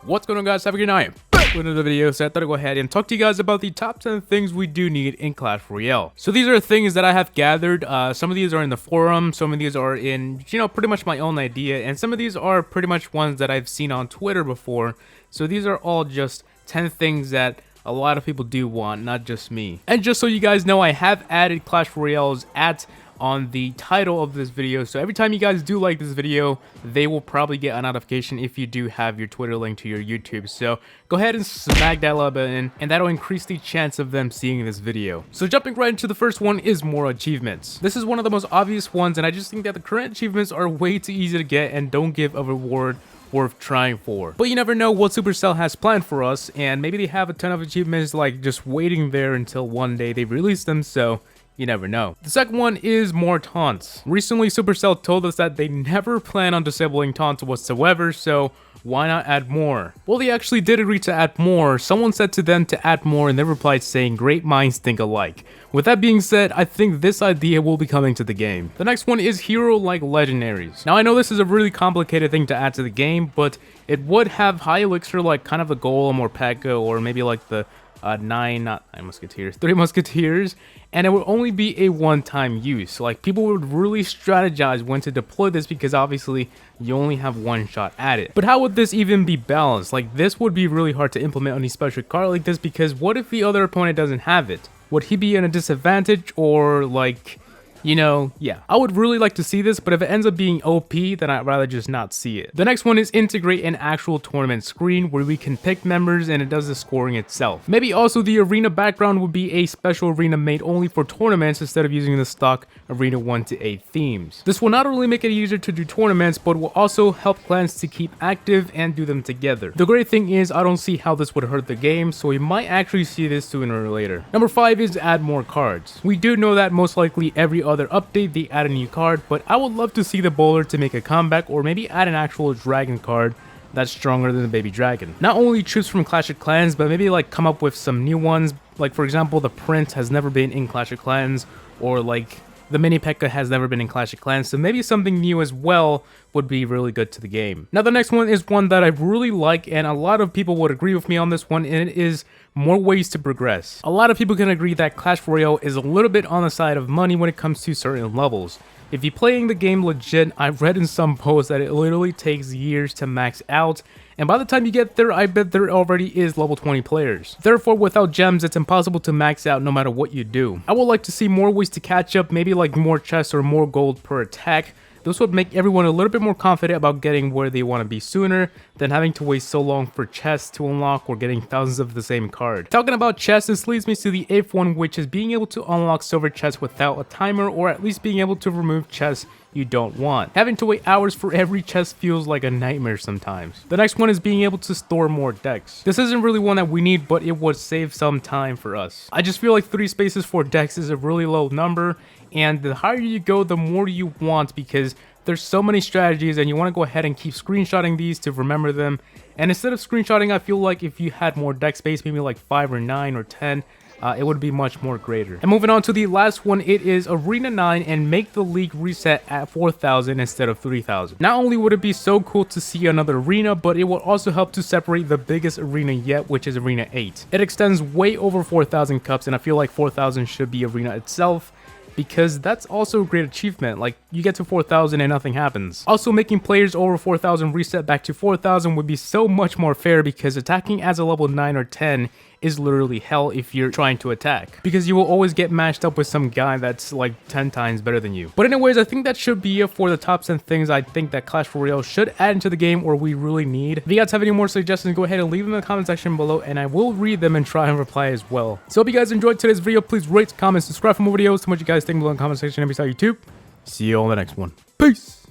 What's going on, guys? Have a good night. Back with another video. So I thought I'd go ahead and talk to you guys about the top 10 things we do need in Clash Royale. So these are things that I have gathered. Some of these are in the forum, some of these are in, pretty much my own idea, and some of these are pretty much ones that I've seen on Twitter before. So these are all just 10 things that a lot of people do want, not just me. And just so you guys know, I have added Clash Royale's on the title of this video, so every time you guys do like this video, they will probably get a notification if you do have your Twitter link to your YouTube. So go ahead and smack that like button, and that'll increase the chance of them seeing this video. So jumping right into the first one is more achievements. This is one of the most obvious ones, and I just think that the current achievements are way too easy to get and don't give a reward worth trying for. But you never know what Supercell has planned for us, and maybe they have a ton of achievements like just waiting there until one day they release them, so you never know. The second one is more taunts. Recently, Supercell told us that they never plan on disabling taunts whatsoever, so why not add more? Well, they actually did agree to add more. Someone said to them to add more, and they replied saying, "Great minds think alike." With that being said, I think this idea will be coming to the game. The next one is hero-like legendaries. Now, I know this is a really complicated thing to add to the game, but it would have high elixir like kind of a Golem or Pekka, or maybe like the 3 musketeers, and it would only be a one-time use. Like, people would really strategize when to deploy this because obviously you only have one shot at it. But how would this even be balanced? Like, this would be really hard to implement on a special card like this, because what if the other opponent doesn't have it? Would he be in a disadvantage, or like, yeah. I would really like to see this, but if it ends up being OP, then I'd rather just not see it. The next one is integrate an actual tournament screen where we can pick members and it does the scoring itself. Maybe also the arena background would be a special arena made only for tournaments instead of using the stock arena 1 to 8 themes. This will not only make it easier to do tournaments, but will also help clans to keep active and do them together. The great thing is, I don't see how this would hurt the game, so we might actually see this sooner or later. Number 5 is add more cards. We do know that most likely every other update they add a new card, but I would love to see the bowler to make a comeback, or maybe add an actual dragon card that's stronger than the baby dragon. Not only troops from Clash of Clans, but maybe like come up with some new ones. Like, for example, the Prince has never been in Clash of Clans, or like the mini Pekka has never been in Clash of Clans, so maybe something new as well would be really good to the game. Now, the next one is one that I really like, and a lot of people would agree with me on this one, and it is more ways to progress. A lot of people can agree that Clash Royale is a little bit on the side of money when it comes to certain levels. If you're playing the game legit, I've read in some posts that it literally takes years to max out, and by the time you get there, I bet there already is level 20 players. Therefore, without gems, it's impossible to max out no matter what you do. I would like to see more ways to catch up, maybe like more chests or more gold per attack. This would make everyone a little bit more confident about getting where they want to be sooner than having to wait so long for chests to unlock or getting thousands of the same card. Talking about chests, this leads me to the 8th one, which is being able to unlock silver chests without a timer, or at least being able to remove chests you don't want. Having to wait hours for every chest feels like a nightmare sometimes. The next one is being able to store more decks. This isn't really one that we need, but it would save some time for us. I just feel like 3 spaces for decks is a really low number, and the higher you go, the more you want, because there's so many strategies and you want to go ahead and keep screenshotting these to remember them. And instead of screenshotting, I feel like if you had more deck space, maybe like 5 or 9 or 10, it would be much more greater. And moving on to the last one, it is Arena 9 and make the league reset at 4,000 instead of 3,000. Not only would it be so cool to see another arena, but it will also help to separate the biggest arena yet, which is Arena 8. It extends way over 4,000 cups, and I feel like 4,000 should be Arena itself, because that's also a great achievement. Like, you get to 4,000 and nothing happens. Also, making players over 4,000 reset back to 4,000 would be so much more fair, because attacking as a level 9 or 10 is literally hell if you're trying to attack, because you will always get matched up with some guy that's like 10 times better than you. But anyways, I think that should be it for the top 10 things I think that Clash Royale should add into the game, or we really need. If you guys have any more suggestions, go ahead and leave them in the comment section below, and I will read them and try and reply as well. So if you guys enjoyed today's video, please rate, comment, subscribe for more videos. So much you guys think below in the comment section. And besides YouTube, see you all in the next one. Peace.